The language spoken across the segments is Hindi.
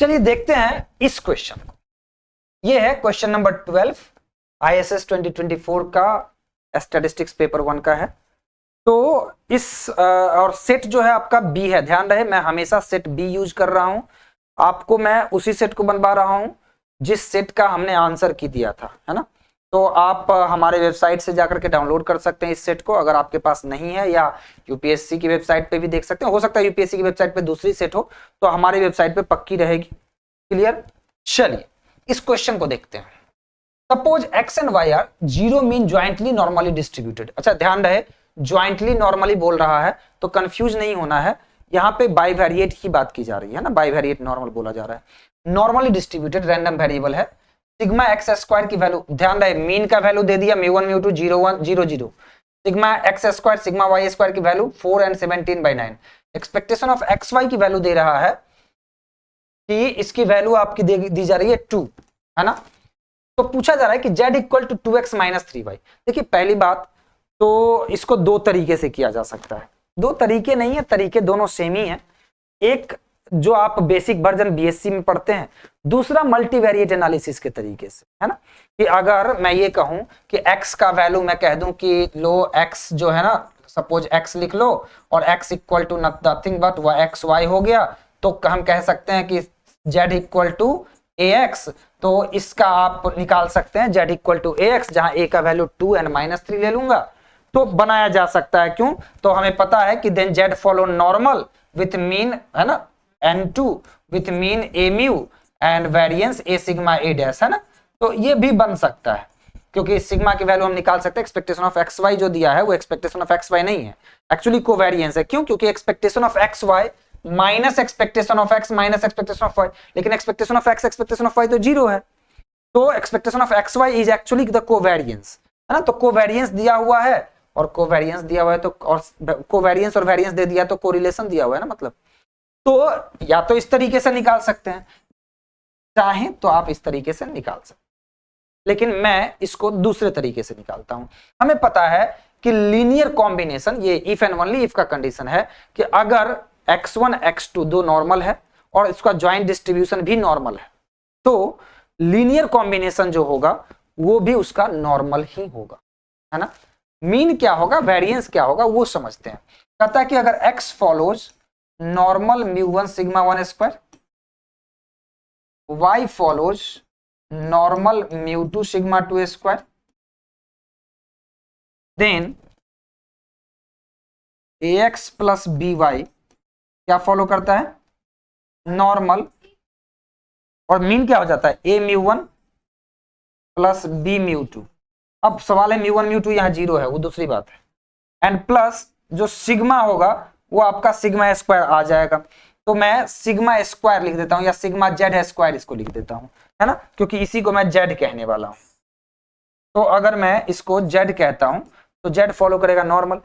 चलिए देखते हैं इस क्वेश्चन को। ये है क्वेश्चन नंबर 12 ISS 2024 का स्टैटिस्टिक्स पेपर 1 का है। तो इस और सेट जो है आपका बी है। ध्यान रहे मैं हमेशा सेट बी यूज कर रहा हूं। आपको मैं उसी सेट को बनवा रहा हूं जिस सेट का हमने आंसर की दिया था, है ना। तो आप हमारे वेबसाइट से जाकर के डाउनलोड कर सकते हैं इस सेट को, अगर आपके पास नहीं है, या यूपीएससी की वेबसाइट पे भी देख सकते हैं। हो सकता है यूपीएससी की वेबसाइट पे दूसरी सेट हो, तो हमारी वेबसाइट पे पक्की रहेगी। क्लियर। चलिए इस क्वेश्चन को देखते हैं। Suppose X and Y are zero mean jointly normally distributed. अच्छा ध्यान रहे ज्वाइंटली नॉर्मली बोल रहा है तो कंफ्यूज नहीं होना है। यहाँ पे बाइवेरिएट की बात की जा रही है ना, बाइवेरिएट नॉर्मल बोला जा रहा है। नॉर्मली डिस्ट्रीब्यूटेड रैंडम वेरिएबल है। सिग्मा एक्स स्क्वायर की वैल्यू, ध्यान रहे मीन का वैल्यू दे दिया mu 1 mu 2 0 1 0 0। Sigma x square sigma y square की value 4 and 17/9। Expectation of x y की वैल्यू दे रहा है कि इसकी वैल्यू आपकी दी जा रही है 2, है ना। तो पूछा जा रहा है कि z equal to 2x minus 3y। देखिए पहली बात तो इसको दो तरीके से किया जा सकता है। दो तरीके नहीं है, तरीके दोनों सेम ही है। एक जो आप बेसिक वर्जन बीएससी में पढ़ते हैं, दूसरा मल्टीवेरिएट एनालिसिस के तरीके से, है ना। कि अगर मैं ये कहूं कि x का वैल्यू मैं कह दूं कि लो x जो है ना, सपोज x लिख लो और x equal to nothing but x y हो गया, तो हम कह सकते हैं कि z इक्वल टू ax। तो इसका आप निकाल सकते हैं z इक्वल टू ax, जहां a का वैल्यू 2 and -3 ले लूंगा तो बनाया जा सकता है। क्यों? तो हमें पता है कि then z follow normal with mean, है ना, n2 with mean a mu and variance a sigma a dash, है ना। तो ये भी बन सकता है क्योंकि सिग्मा की वैल्यू हम निकाल सकते हैं। एक्सपेक्टेशन ऑफ एक्स वाई जो दिया है वो एक्सपेक्टेशन ऑफ एक्स वाई नहीं है, एक्चुअली कोवेरिएंस है। क्यों? क्योंकि expectation of x y minus expectation of x minus expectation of y, लेकिन expectation of x expectation of y तो जीरो है। तो expectation of x y is actually the covariance, है ना। तो कोवेरिएंस दिया हुआ है और कोवेरिएंस दिया हुआ है, तो और कोवेरिएंस और वेरिएंस दे दिया तो कोरिलेशन दिया हुआ है ना, मतलब। तो या तो इस तरीके से निकाल सकते हैं, चाहें तो आप इस तरीके से निकाल सकते हैं, लेकिन मैं इसको दूसरे तरीके से निकालता हूं। हमें पता है कि लीनियर कॉम्बिनेशन, ये इफ एंड ओनली इफ का कंडीशन है कि अगर x1 x2 दो नॉर्मल है और इसका ज्वाइंट डिस्ट्रीब्यूशन भी नॉर्मल है, तो लीनियर कॉम्बिनेशन जो होगा वो भी उसका नॉर्मल ही होगा, है ना। मीन क्या होगा, वेरिएंस क्या होगा, वो समझते हैं। कहता है कि अगर x follows normal μ1 sigma 1 square, y follows normal μ2 sigma 2 square, then ax plus by क्या फॉलो करता है, नॉर्मल, और मीन क्या हो जाता है a μ1 प्लस b μ2। अब सवाल है μ1 μ2 यहां जीरो है, वो दूसरी बात है, एंड प्लस जो सिग्मा होगा वो आपका सिग्मा स्क्वायर आ जाएगा। तो मैं सिग्मा स्क्वायर लिख देता हूं या सिग्मा जेड स्क्वायर इसको लिख देता हूं, है ना, क्योंकि इसी को मैं जेड कहने वाला हूं। तो अगर मैं इसको जेड कहता हूं तो जेड फॉलो करेगा नॉर्मल।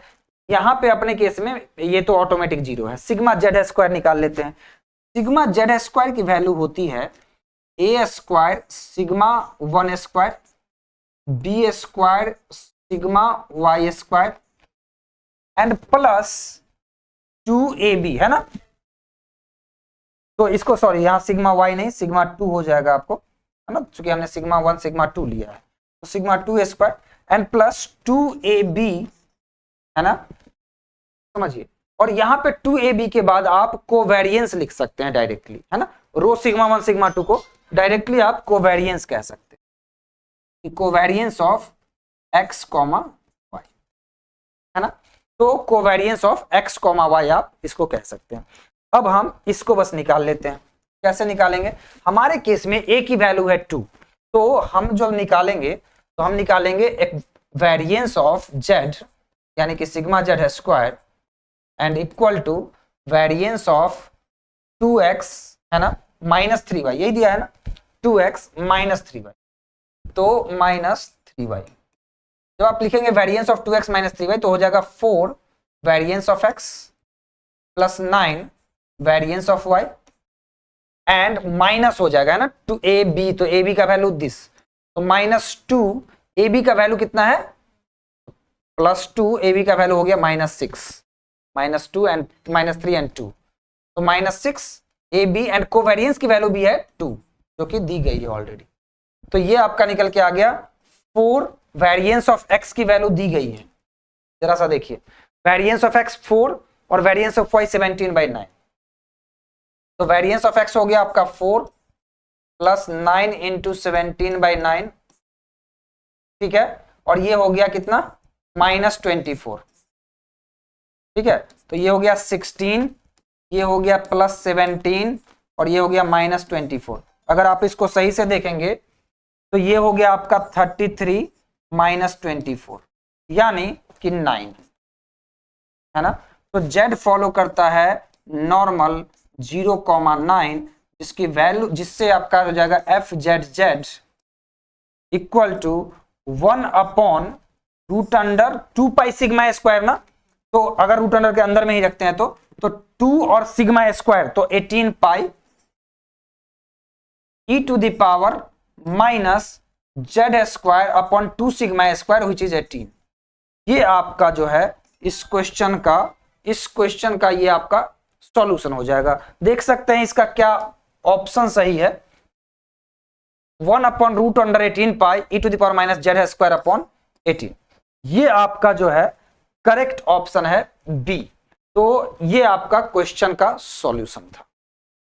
यहां पे अपने केस में ये तो ऑटोमेटिक जीरो है, सिग्मा जेड स्क्वायर निकाल लेते हैं। सिग्मा जेड स्क्वायर की वैल्यू होती है a square sigma 1 square b square sigma y square and plus 2ab, है ना। तो इसको सॉरी यहां सिग्मा y नहीं सिग्मा 2 हो जाएगा आपको, है ना, क्योंकि हमने सिग्मा 1 सिग्मा 2 लिया है। तो sigma 2 square and plus 2ab, है ना, समझिए। और यहां पे 2ab के बाद आप कोवेरिएंस लिख सकते हैं डायरेक्टली, है ना। रो सिग्मा 1 सिग्मा 2 को डायरेक्टली आप कोवेरिएंस कह सकते हैं, covariance of x comma y, है ना। तो covariance of x comma y आप इसको कह सकते हैं। अब हम इसको बस निकाल लेते हैं। कैसे निकालेंगे, हमारे केस में a की वैल्यू है 2, तो हम जब निकालेंगे तो हम निकालेंगे एक वेरिएंस ऑफ z यानी कि sigma Z square and equal to variance of 2x, है ना, माइनस 3y, यही दिया है ना, 2x माइनस 3y, तो माइनस 3y। जब आप लिखेंगे variance of 2x minus 3y तो हो जाएगा 4 variance of x plus 9 variance of y and minus हो जाएगा, है ना, 2ab, तो ab का वैल्यू दिस, तो माइनस 2, ab का वैल्यू कितना है प्लस 2, ab का वैल्यू हो गया -6, -2 एंड -3 एंड 2, तो -6 ए बी एंड कोवेरियंस की वैल्यू भी है 2 जो कि दी गई है ऑलरेडी। तो ये आपका निकल के आ गया 4, वेरिएंस ऑफ एक्स की वैल्यू दी गई है, जरा सा देखिए, वेरिएंस ऑफ एक्स 4 और वेरिएंस ऑफ वाई 17/9। तो वेरिएंस ऑफ एक्स हो गया आपका 4 प्लस 9 इंटू 17/9, ठीक है, और ये हो गया कितना -24, ठीक है। तो ये हो गया 16, ये हो गया प्लस 17 और ये हो गया -24। अगर आप इसको सही से देखेंगे तो ये हो गया आपका 33 -24 यानी कि 9, है ना। तो Z फॉलो करता है नॉर्मल 0,9, जिसकी वैल्यू, जिससे आपका हो जाएगा FZZ equal to 1/√2 sigma square ना। तो अगर रूट अंडर के अंदर में ही रखते हैं तो 2 और सिग्मा स्क्वायर, तो 18 पाई e⁻⁻² Z² 2 sigma square which is 18। ये आपका जो है इस क्वेश्चन का ये आपका सॉल्यूशन हो जाएगा। देख सकते हैं इसका क्या ऑप्शन सही है, 1/√18 पाई e⁻⁻² Z² 18, ये आपका जो है करेक्ट ऑप्शन है बी। तो ये आपका क्वेश्चन का सॉल्यूशन था।